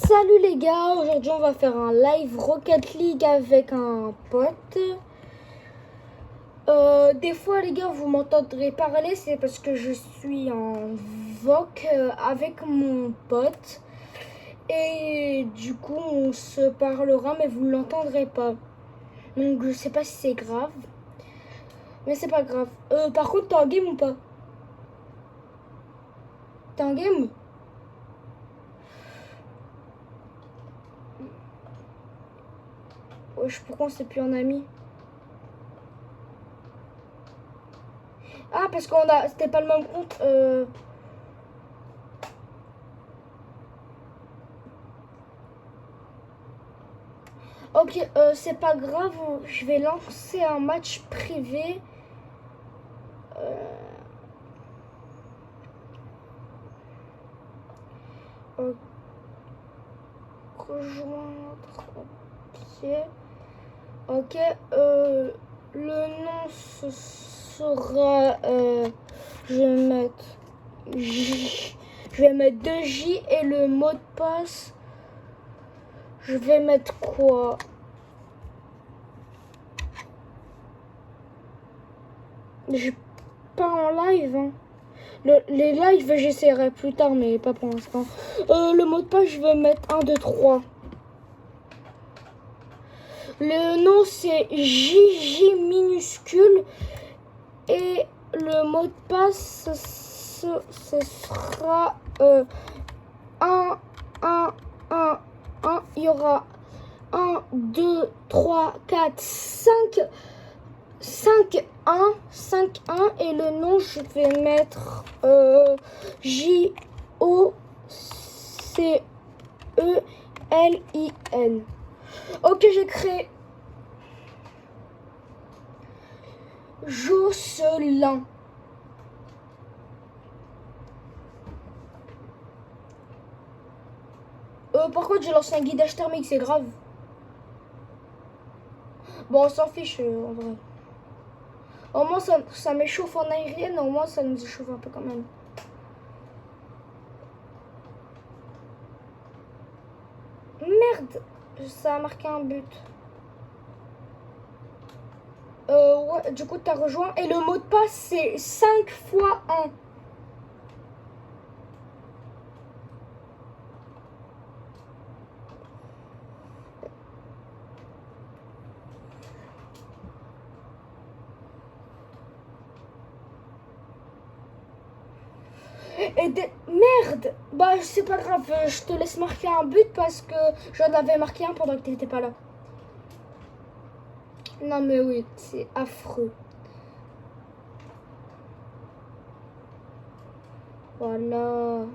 Salut les gars, aujourd'hui on va faire un live Rocket League avec un pote. Des fois les gars vous m'entendrez parler, c'est parce que je suis en VOC avec mon pote. Et du coup on se parlera mais vous ne l'entendrez pas. Donc je sais pas si c'est grave. Mais c'est pas grave. Par contre t'es en game ou pas? T'es en game? Wesh, pourquoi on s'est plus en ami? Ah, parce c'était pas le même compte. Ok, c'est pas grave, je vais lancer un match privé. Rejoindre. Ok. Le nom ce sera. Je vais mettre 2J et le mot de passe. Je vais mettre quoi? J'ai pas en live. Hein. Les lives, j'essaierai plus tard, mais pas pour l'instant. Le mot de passe, je vais mettre 1, 2, 3. Le nom, c'est JJ minuscule. Et le mot de passe, ce sera 1, 1, 1, 1. Il y aura 1, 2, 3, 4, 5. 5, 1, 5, 1 et le nom je vais mettre JOCELIN. Ok, j'ai créé Jocelyn. Par contre j'ai lancé un guidage thermique, c'est grave. Bon, on s'en fiche en vrai. Au moins ça m'échauffe en aérienne, au moins ça nous échauffe un peu quand même. Merde, ça a marqué un but. Ouais, du coup t'as rejoint. Et le mot de passe c'est 5 fois 1. Merde. Bah c'est pas grave, je te laisse marquer un but parce que j'en avais marqué un pendant que t'étais pas là. Non mais oui, c'est affreux. Voilà.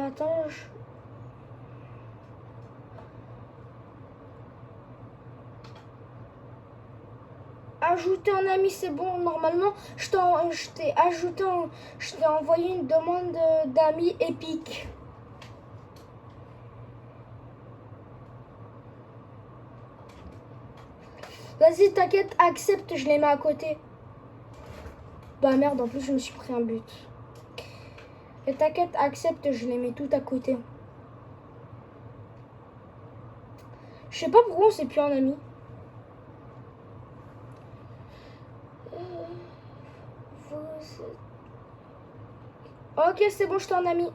Attends, ajouter un ami, c'est bon. Normalement, je t'ai ajouté, je t'ai envoyé une demande d'amis épique. Vas-y, t'inquiète, accepte, je les mets à côté. Bah merde, en plus, je me suis pris un but. Et t'inquiète, accepte, je les mets tout à côté. Je sais pas pourquoi on s'est plus en ami. Ok, c'est bon, je t'en ai mis.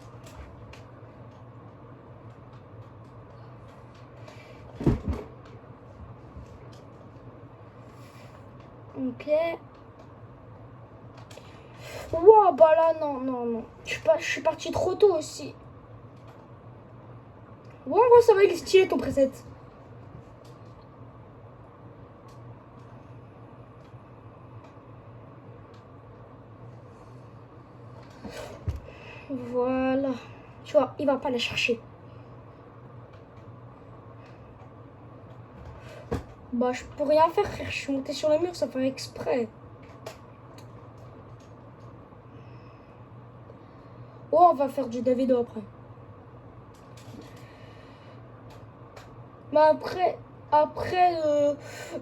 Ok. Wow, bah là, non. Je suis parti trop tôt aussi. Ouais, ça va, il est stylé ton preset. Voilà. Tu vois, il va pas la chercher. Bah, je peux rien faire, frère. Je suis montée sur le mur, ça fait exprès. Oh, on va faire du Davido après. Mais après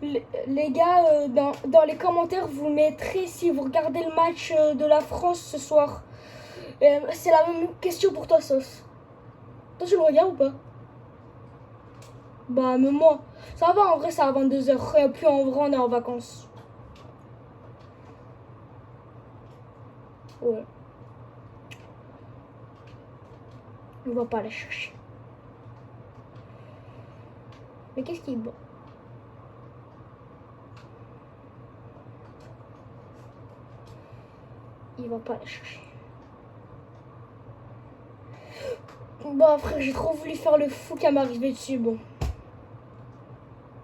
les gars, dans les commentaires, vous mettrez si vous regardez le match de la France ce soir. C'est la même question pour toi, Sauce. Toi, tu le regardes ou pas? Bah, même moi. Ça va, en vrai, c'est à 22h. Et puis, en vrai, on est en vacances. Ouais. On va pas aller chercher. Mais qu'est-ce qu'il boit? Il va pas aller chercher. Bah, frère, j'ai trop voulu faire le fou qu'à m'arriver dessus, bon.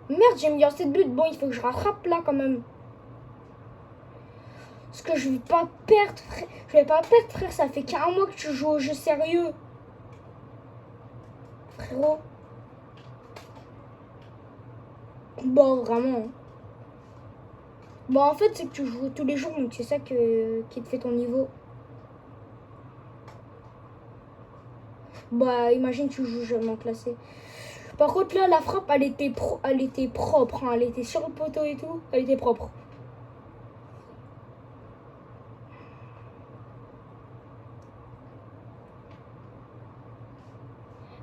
Merde, j'ai mis en 7 buts. Bon, il faut que je rattrape là, quand même. Parce que je vais pas perdre, frère. Je vais pas perdre, frère. Ça fait qu'un mois que tu joues au jeu sérieux. Frérot. Bon, vraiment. Bon, en fait, c'est que tu joues tous les jours, donc c'est ça qui te fait ton niveau. Bah, imagine, tu joues jamais classé. Par contre, là, la frappe, elle était propre. Hein. Elle était sur le poteau et tout. Elle était propre.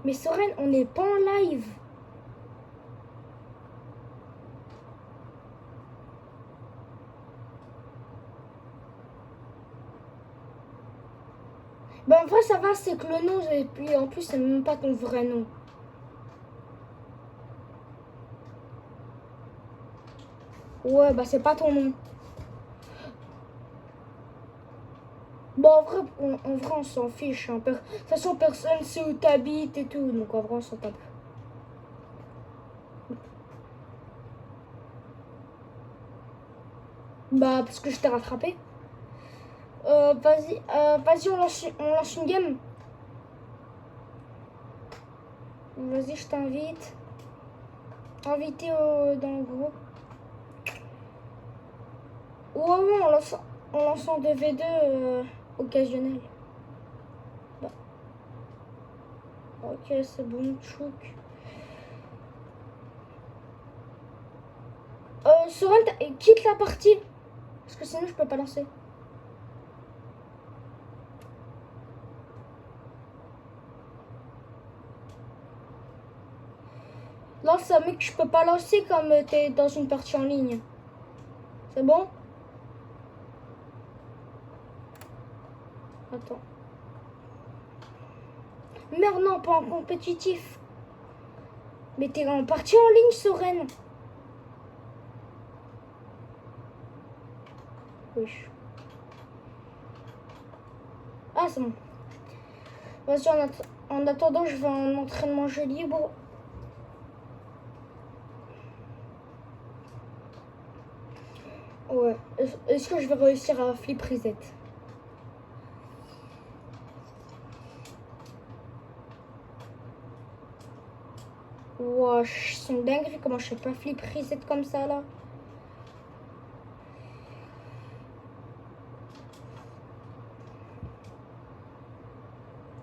Mais Soren, on n'est pas en live. Bah, en vrai, ça va, c'est que le nom, et puis en plus, c'est même pas ton vrai nom. Ouais, bah, c'est pas ton nom. Bon, en vrai, on s'en fiche. Hein. De toute façon, personne sait où t'habites et tout. Donc, en vrai, on s'en tape. Bah, parce que je t'ai rattrapé. Vas-y, on lance une game. Vas-y, je t'invite. Invité dans le groupe. Ouais, on lance en 2v2 occasionnel. Bah. Ok, c'est bon, tchouk. Soren, quitte la partie. Parce que sinon, je peux pas lancer. Lance ça, mec, je peux pas lancer comme t'es dans une partie en ligne. C'est bon? Attends. Merde, non, pas en compétitif. Mais t'es en partie en ligne, Soren. Oui. Ah, c'est bon. Vas-y, en attendant, je vais en entraînement jeu libre. Ouais. Est-ce que je vais réussir à flip reset? Wow, c'est une dinguerie. Comment je fais pas flip reset comme ça, là?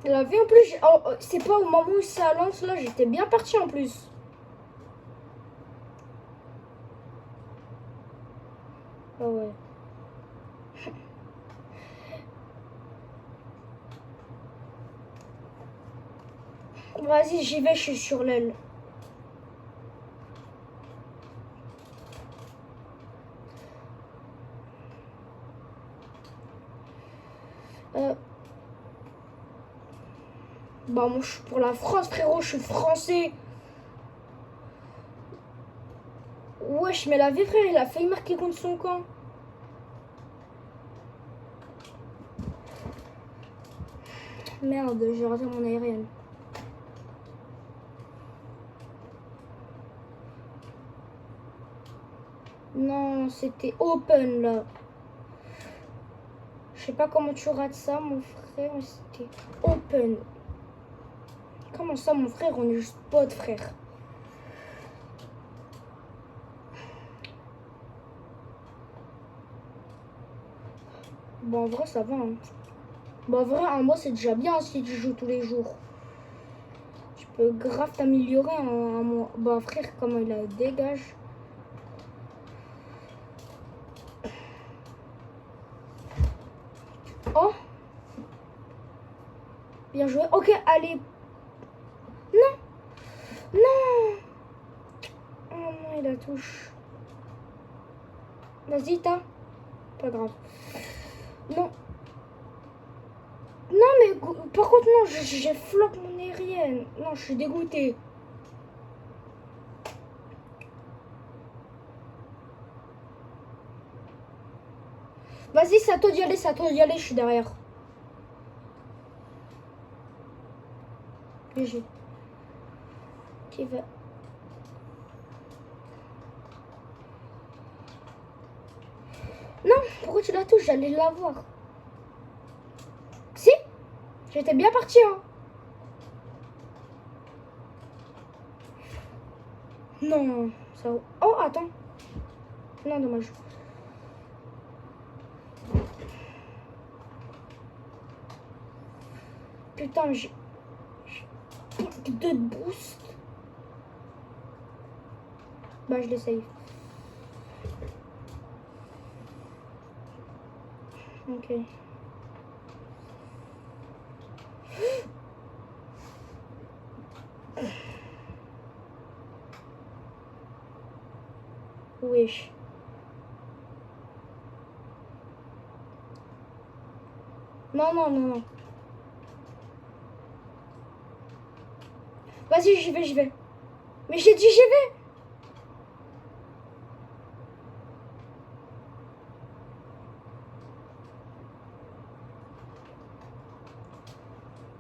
La vie en plus, c'est pas au moment où ça lance, là, j'étais bien parti en plus. Ah ouais. Vas-y, j'y vais, je suis sur l'aile. Bah moi je suis pour la France, frérot, je suis français. Wesh, mais la vie, frère, il a failli marquer contre son camp. Merde, j'ai raté mon aérienne. Non, c'était open là. Je sais pas comment tu rates ça, mon frère, mais c'était open. Comment ça, mon frère, on est juste potes, frère. Bon, en vrai, ça va. Hein. Bon, en vrai, en moi, c'est déjà bien si tu joues tous les jours. Tu peux grave t'améliorer en moi. Bon, frère, comment il a dégage. Oh. Bien joué. Ok, allez. Non. Non. Oh non, il la touche. Vas-y, t'as. Pas grave. Non. Non, mais par contre, non, j'ai flop mon aérienne. Non, je suis dégoûtée. Vas-y, c'est à toi d'y aller, c'est à toi d'y aller, je suis derrière. GG. Qui va. Non, pourquoi tu la touches? J'allais la voir. Si? J'étais bien parti, hein. Non, ça... Oh, attends. Non, dommage. Putain, j'ai... de boost. Bah, je l'essaye. Ok. Wesh. Non, non, non, non. Vas-y, j'y vais, j'y vais. Mais j'ai dit j'y vais.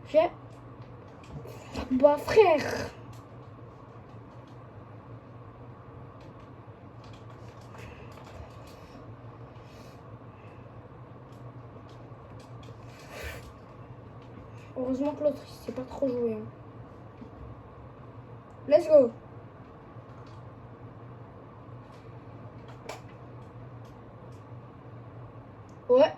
J'ai... Bah, frère. Heureusement que l'autre, il sait pas trop jouer. Hein. Let's go. Ouais.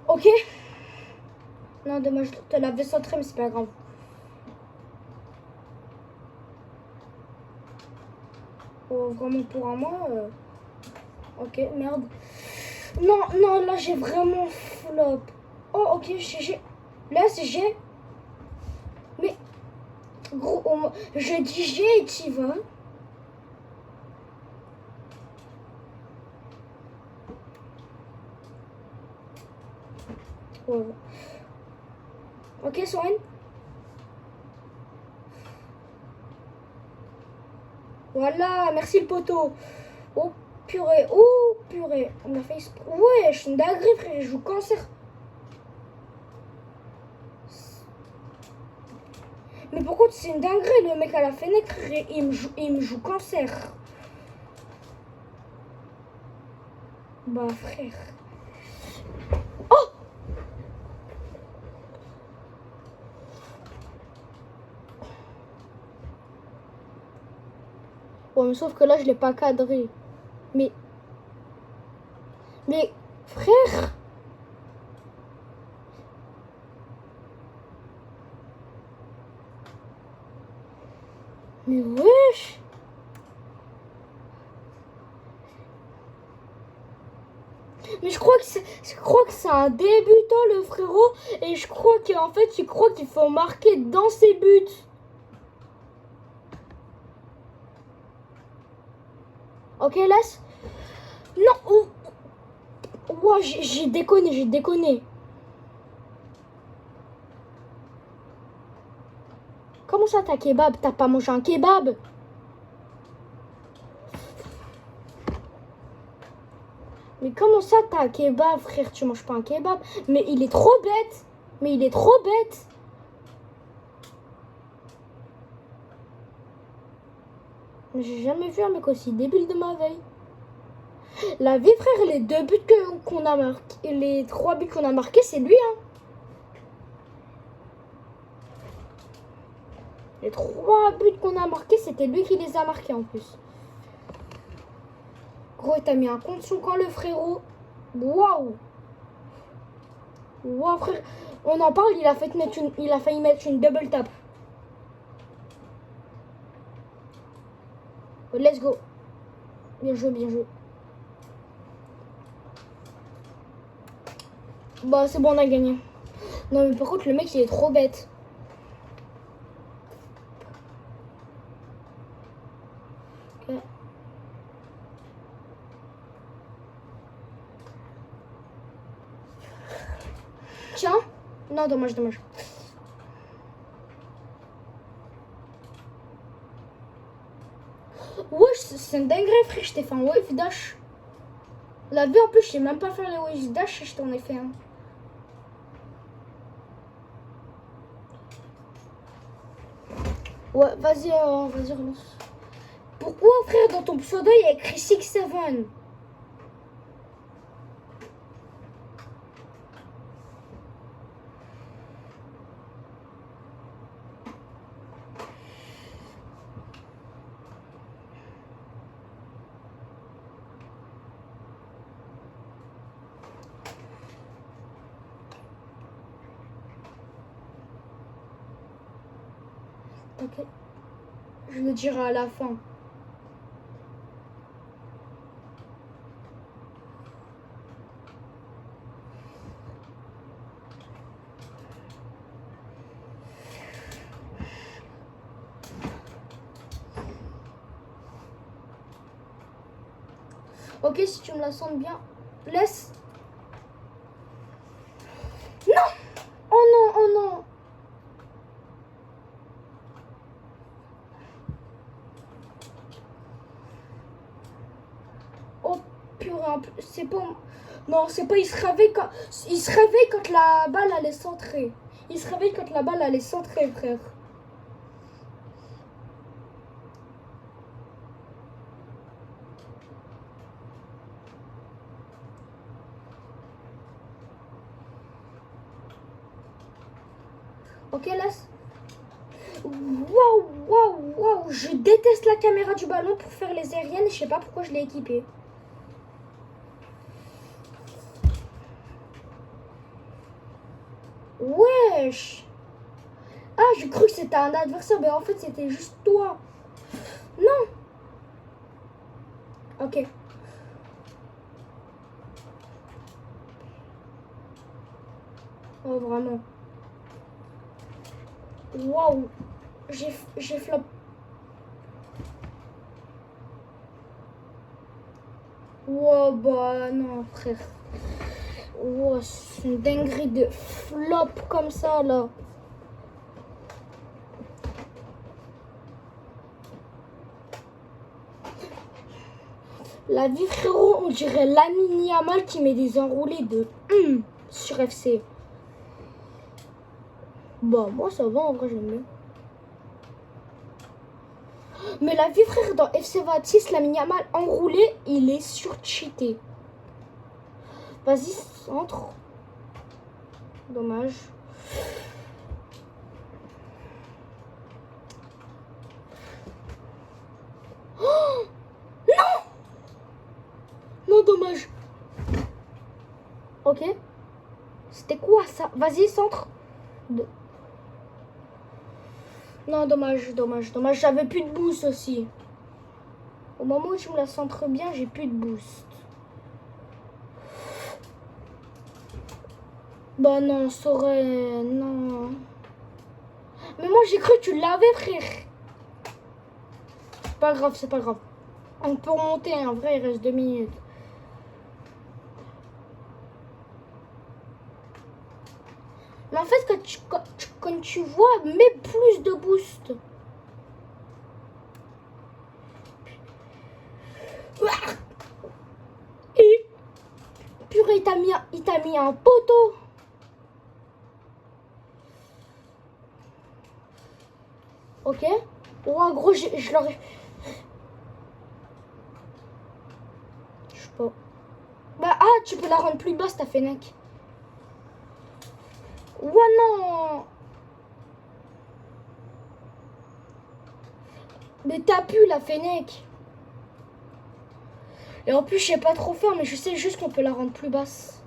Ok. Non, dommage, te l'avais centré, mais c'est pas grave. Oh, vraiment pour un mois. Ok, merde. Non, non, là j'ai vraiment flop. Oh, ok, j'ai. Là, c'est j'ai. Mais, gros, je dis j'ai et t'y vas. Ouais. Ok, Soren. Voilà, merci le poteau. Oh purée, oh purée. On a fait... Ouais, je suis une dinguerie, frère, je joue cancer. Mais pourquoi c'est une dinguerie, le mec à la fenêtre, il me joue cancer. Bah frère. Oh! Ouais, mais sauf que là, je l'ai pas cadré. Mais frère. Mais wesh. Mais je crois que c'est un débutant, le frérot, et je crois qu'en fait il croit qu'il faut marquer dans ses buts. Ok, laisse. Non. Oh. Wow, j'ai déconné, j'ai déconné. Comment ça, t'as kebab? T'as pas mangé un kebab? Mais comment ça, t'as un kebab, frère? Tu manges pas un kebab? Mais il est trop bête. Mais il est trop bête. J'ai jamais vu un mec aussi débile de ma veille. La vie, frère, les 2 buts qu'on a marqués, les 3 buts qu'on a marqués, c'est lui, hein. Les 3 buts qu'on a marqués, c'était lui qui les a marqués en plus. Gros, il t'a mis un compte son camp, le frérot. Waouh! Wow, frère, on en parle, il a failli mettre une double tap. Let's go. Bien joué, bien joué. Bah, c'est bon, on a gagné. Non, mais par contre, le mec, il est trop bête. Ok. Tiens. Non, dommage, dommage. Wesh, c'est une dinguerie, frère. Je t'ai fait un wave dash. La vie, en plus, je sais même pas faire les wave dash. Je t'en ai fait un. Ouais, vas-y, relance. Pourquoi, frère, dans ton pseudo, il y a écrit 6-7? Ok. Je le dirai à la fin. Ok, si tu me la sens bien, laisse. Non! Oh non, oh non! Oh purée, c'est pas... Non, c'est pas... Il se réveille quand la balle allait centrer. Il se réveille quand la balle allait centrer, frère. Ok, laisse. Waouh, waouh, waouh. Je déteste la caméra du ballon pour faire les aériennes. Je sais pas pourquoi je l'ai équipée. Wesh. Ah, j'ai cru que c'était un adversaire, mais en fait, c'était juste toi. Non. Ok. Oh, vraiment. Waouh. J'ai flop. Wow, bah non, frère. Wow, c'est une dinguerie de flop comme ça, là. La vie, frérot, on dirait Lamine Yamal qui met des enroulés de sur FC. Bah, moi, ça va, en vrai, j'aime bien. Mais la vie, frère, dans FC 26, Lamine Yamal enroulé, il est surcheaté. Vas-y, centre. Dommage. Oh non! Non, dommage. Ok. C'était quoi ça? Vas-y, centre. Non, dommage, dommage, dommage. J'avais plus de boost aussi. Au moment où je me la centre bien, j'ai plus de boost. Bah non, ça aurait... Non. Mais moi, j'ai cru que tu l'avais, frère. C'est pas grave, c'est pas grave. On peut remonter, en vrai, il reste 2 minutes. Mais en fait, quand tu vois, mets plus de boost. Et purée, il t'a mis un poteau. Ok. Ouais, gros, je l'aurais... Je sais pas. Bah, ah, tu peux la rendre plus basse, ta Fennec. Ouais, non. Mais t'as pu, la Fennec. Et en plus, je sais pas trop faire, mais je sais juste qu'on peut la rendre plus basse.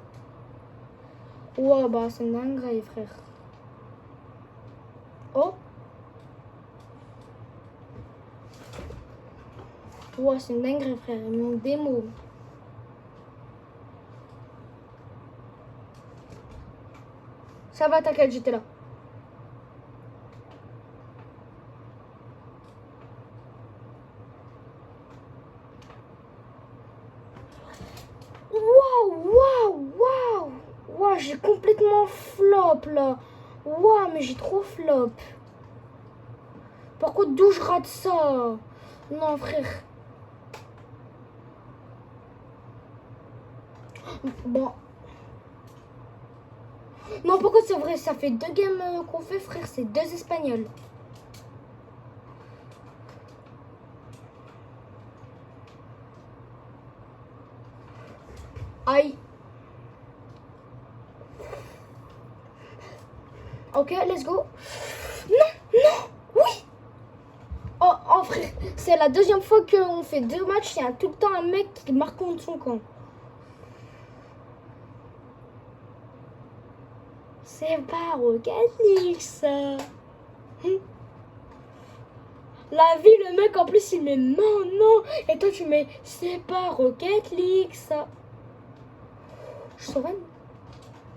Ouais, bah c'est une dinguerie, frère. Oh. Ouais, c'est une dinguerie, frère. Ils m'ont des mots. Ça va, t'inquiète, j'étais là. Waouh, waouh, waouh. Waouh, j'ai complètement flop, là. Waouh, mais j'ai trop flop. Par contre, d'où je rate ça? Non, frère. Bon. Non, pourquoi c'est vrai? Ça fait 2 games qu'on fait, frère. C'est 2 Espagnols. Aïe. Ok, let's go. Non, non, oui. Oh, oh frère, c'est la 2e fois qu'on fait 2 matchs. Il y a tout le temps un mec qui marque contre son camp. C'est pas Rocket League, ça. La vie, le mec, en plus, il met non, non. Et toi, tu mets c'est pas Rocket League, ça. Je saurais.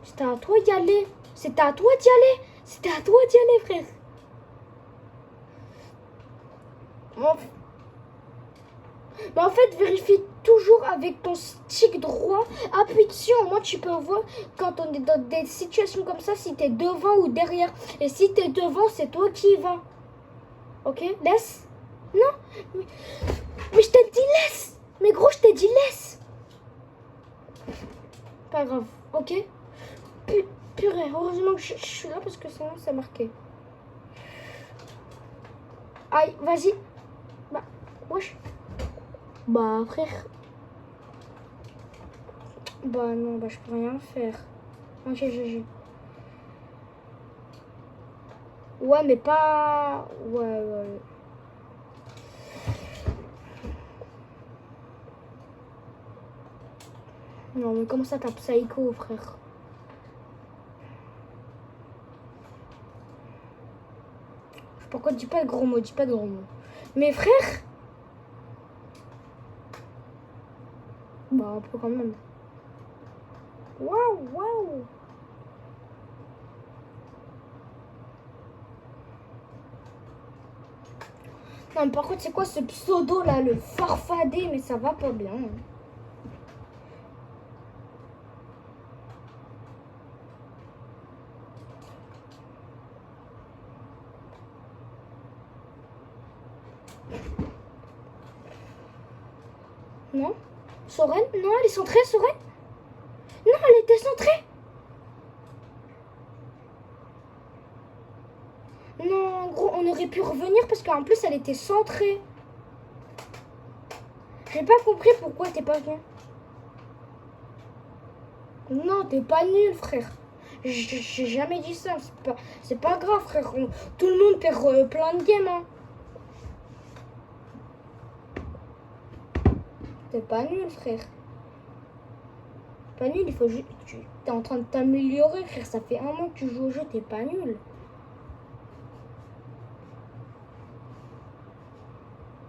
C'était à toi d'y aller. C'était à toi d'y aller. C'était à toi d'y aller, frère. Mais en fait, vérifie toujours avec ton stick droit. Appuie dessus, au moins tu peux voir quand on est dans des situations comme ça, si t'es devant ou derrière. Et si t'es devant, c'est toi qui y vas. Ok, laisse. Non, mais je t'ai dit laisse. Mais gros, je t'ai dit laisse. Pas grave, ok. Purée, heureusement que je suis là parce que sinon c'est marqué. Aïe, vas-y. Bah, wesh. Bah, frère. Bah, non, bah, je peux rien faire. Ok, GG. Ouais, mais pas... Ouais. Non, mais comment ça, t'as psycho, frère? Pourquoi dis pas de gros mots? Dis pas de gros mots. Mais frère... Bah, un peu quand même. Waouh. Non, mais par contre, c'est quoi ce pseudo là, le farfadé? Mais ça va pas bien. Non? Soren? Non, elle est centrée, Soren? Non, elle était centrée. Non, en gros, on aurait pu revenir parce qu'en plus, elle était centrée. J'ai pas compris pourquoi t'es pas venu. Non, t'es pas nul, frère. J'ai jamais dit ça. C'est pas grave, frère. Tout le monde perd plein de games, hein. T'es pas nul, frère. Pas nul, il faut juste... T'es en train de t'améliorer, frère. Ça fait 1 mois que tu joues au jeu, t'es pas nul.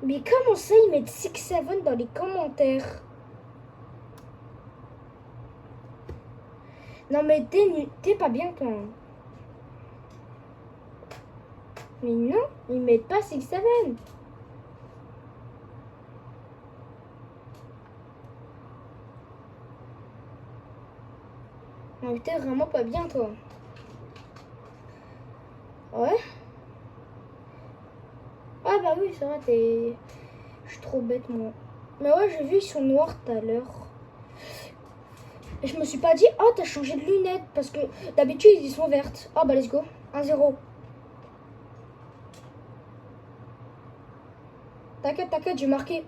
Mais comment ça, ils mettent 6-7 dans les commentaires? Non, mais t'es pas bien, toi. Mais non, ils mettent pas 6-7. Non, t'es vraiment pas bien, toi. Ouais. Ah bah oui, ça va, je suis trop bête, moi. Mais ouais, j'ai vu, ils sont noirs tout à l'heure. Et je me suis pas dit, oh, t'as changé de lunettes. Parce que d'habitude, ils sont vertes. Oh bah, let's go. 1-0. T'inquiète, j'ai marqué.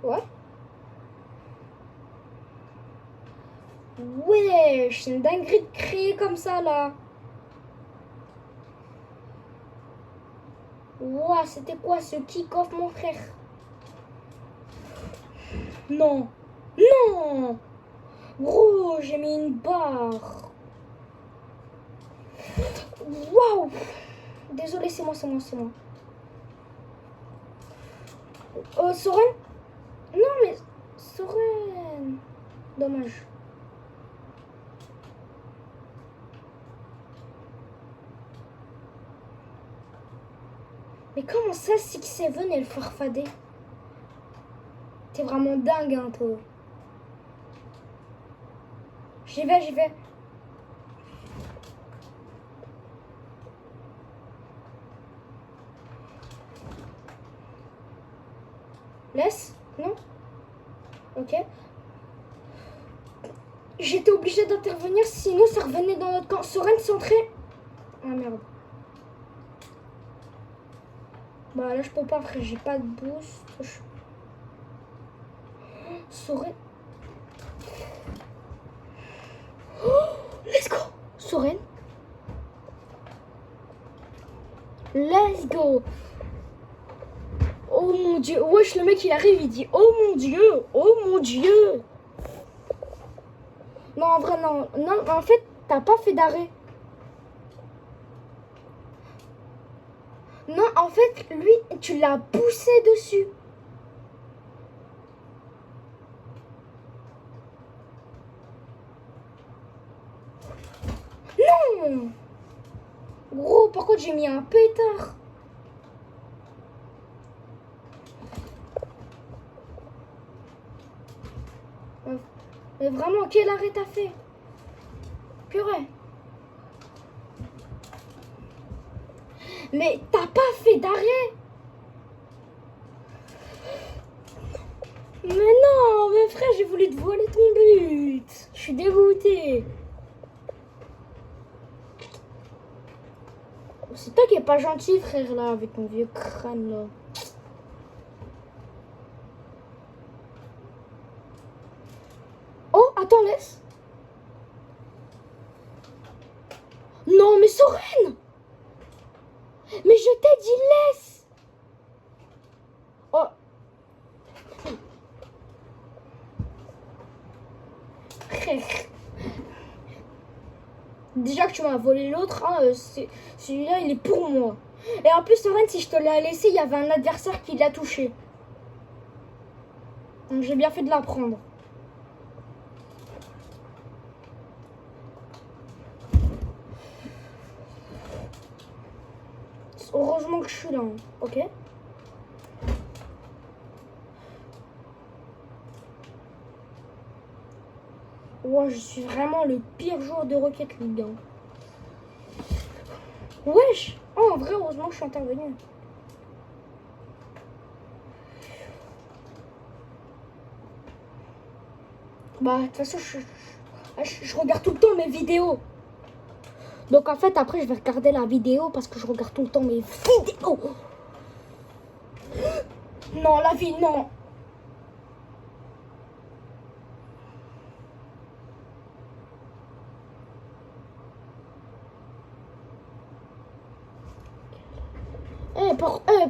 Ouais. Wesh, c'est une dinguerie de créer comme ça, là. Ouah, c'était quoi ce kick-off, mon frère? Non. Gros, j'ai mis une barre. Waouh. Désolé, c'est moi. Soren? Non, mais Soren. Dommage. Mais comment ça, 6-7 et le farfadet? T'es vraiment dingue, hein, toi. J'y vais. Laisse? Non? Ok. J'étais obligée d'intervenir, sinon ça revenait dans notre camp. Soren centré. Ah merde. Bah là je peux pas, frère, j'ai pas de boost. Soren. Oh, let's go. Soren. Let's go. Oh mon dieu. Wesh, le mec il arrive, il dit oh mon dieu. Oh mon dieu. Non, en vrai, non. Non, en fait, t'as pas fait d'arrêt. Non, en fait, lui, tu l'as poussé dessus. Non. Gros, par contre, j'ai mis un pétard. Mais vraiment, quel arrêt t'as fait? Purée. Mais t'as pas fait d'arrêt. Mais non, mais frère, j'ai voulu te voler ton but. Je suis dégoûtée. C'est toi qui es pas gentil, frère, là, avec ton vieux crâne, là. Oh, attends, laisse. Non, mais Soren. Mais je t'ai dit laisse. Oh. Frère. Déjà que tu m'as volé l'autre, hein, celui-là, il est pour moi. Et en plus, Soren, si je te l'ai laissé, il y avait un adversaire qui l'a touché. Donc j'ai bien fait de la prendre. Heureusement que je suis là, hein. Ok. Ouais, je suis vraiment le pire joueur de Rocket League. Hein. Wesh. Oh, en vrai, heureusement que je suis intervenu. Bah, de toute façon, je regarde tout le temps mes vidéos. Donc, en fait, après, je vais regarder la vidéo parce que je regarde tout le temps mes vidéos. Non, la vie, non.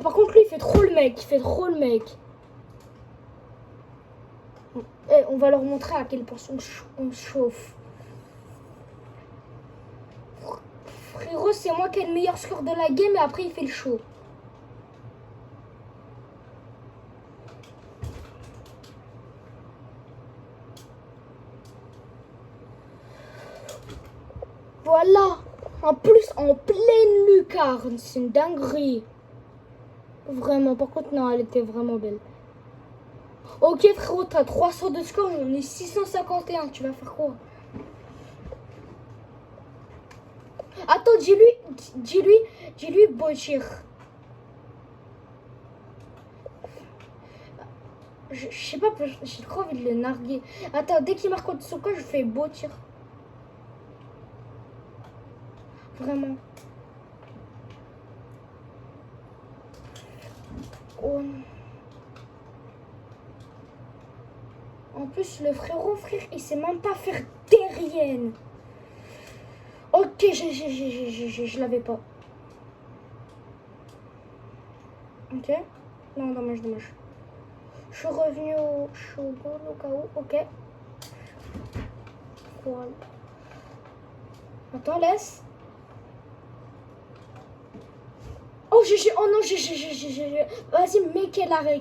Par contre, lui, il fait trop le mec. On va leur montrer à quel point on chauffe. Frérot, c'est moi qui ai le meilleur score de la game et après, il fait le show. Voilà. En plus, en pleine lucarne. C'est une dinguerie. Vraiment, par contre, non, elle était vraiment belle. Ok, frérot, t'as 300 de score, j'en ai 651. Tu vas faire quoi? Attends, dis-lui, Bochir. Je sais pas, j'ai trop envie de le narguer. Attends, dès qu'il marque contre son corps, je fais Bochir. Vraiment. Oh. En plus, le frérot, frère, il sait même pas faire terrienne. Ok, je l'avais pas. Ok. Non, dommage. Je suis revenu au goal au cas où. Ok. Voilà. Attends, laisse. Oh, oh non, Vas-y, mets quel arrêt.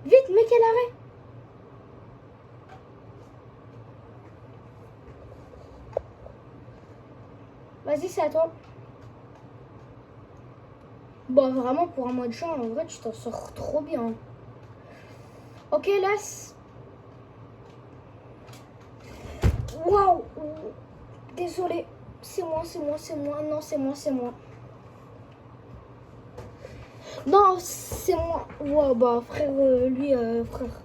Vite, mets quel arrêt. Vas-y, c'est à toi. Bon, vraiment, pour un mois de juin, en vrai, tu t'en sors trop bien. Ok, laisse. Waouh. Désolé. C'est moi. Non, c'est moi. Non, c'est moi. Wow, bah, frère, frère.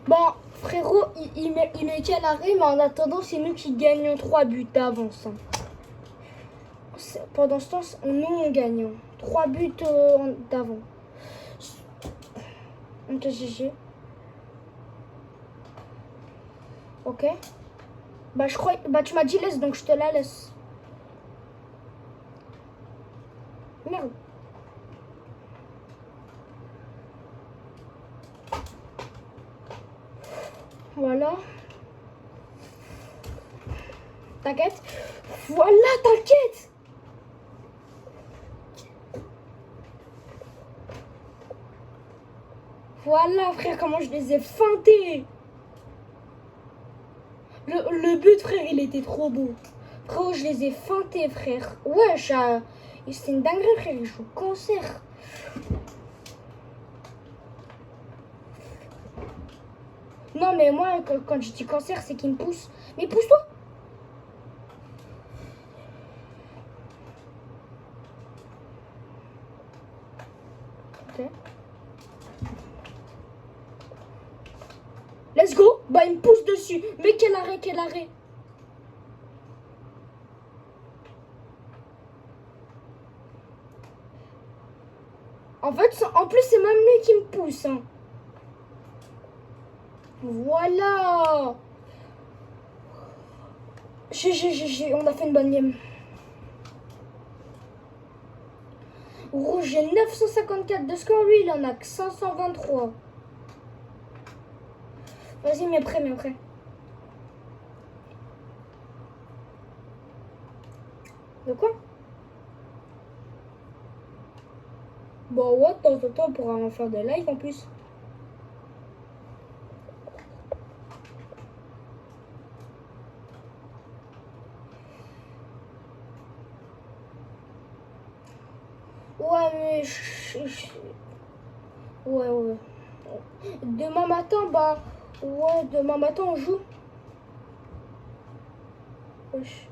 Bon, frérot, il met quel arrêt, mais en attendant, c'est nous qui gagnons 3 buts d'avance. Hein. Pendant ce temps, nous, on gagne. 3 buts d'avant. On te GG. Ok. Bah, je crois... Bah, tu m'as dit laisse, donc je te la laisse. Merde. Voilà. T'inquiète. Voilà, t'inquiète. Voilà, frère, comment je les ai feintés. Le but, frère, il était trop beau. Frérot, je les ai feintés, frère. Ouais, c'est une dinguerie, frère. Il joue cancer. Non, mais moi, quand je dis cancer, c'est qu'il me pousse. Mais pousse-toi. Ok. Let's go. Bah, il me pousse dessus. Mais quel arrêt. En fait, en plus, c'est même lui qui me pousse. Hein. Voilà. On a fait une bonne game. Rouge, j'ai 954 de score. Lui, il en a que 523. Vas-y, mais prêt. De quoi? Bon, ouais, de temps en temps, on pourra en faire des lives en plus. Ouais, mais... Ouais. Demain matin, bah... Ouais, demain matin, on joue. Wesh.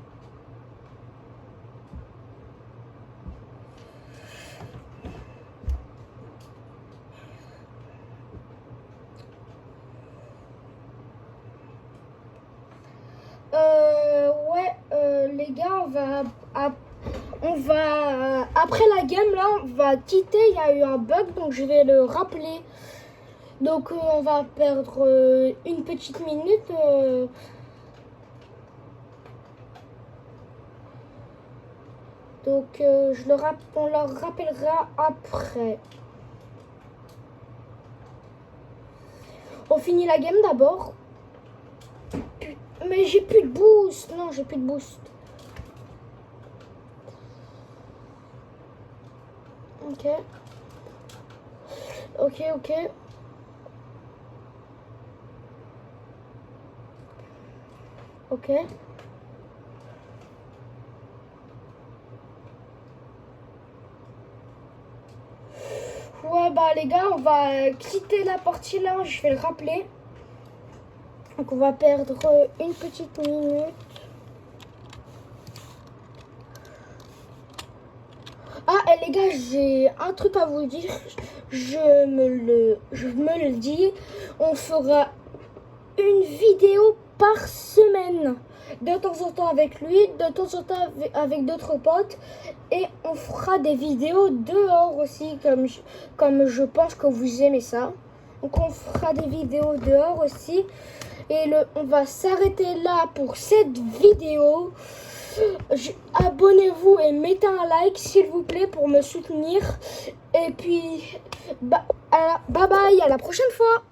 Les gars, on va après la game là, on va quitter. Il y a eu un bug, donc je vais le rappeler. Donc on va perdre une petite minute. Donc on leur rappellera après. On finit la game d'abord. Mais j'ai plus de boost. Non, j'ai plus de boost. Ok. Ouais, bah les gars, on va quitter la partie là. Je vais le rappeler. Donc on va perdre une petite minute. Ah, et les gars, j'ai un truc à vous dire. Je me le dis. On fera une vidéo par semaine. De temps en temps avec lui, de temps en temps avec d'autres potes. Et on fera des vidéos dehors aussi, comme je pense que vous aimez ça. Donc on fera des vidéos dehors aussi. Et on va s'arrêter là pour cette vidéo. Abonnez-vous et mettez un like s'il vous plaît pour me soutenir. Et puis, bye bye, à la prochaine fois.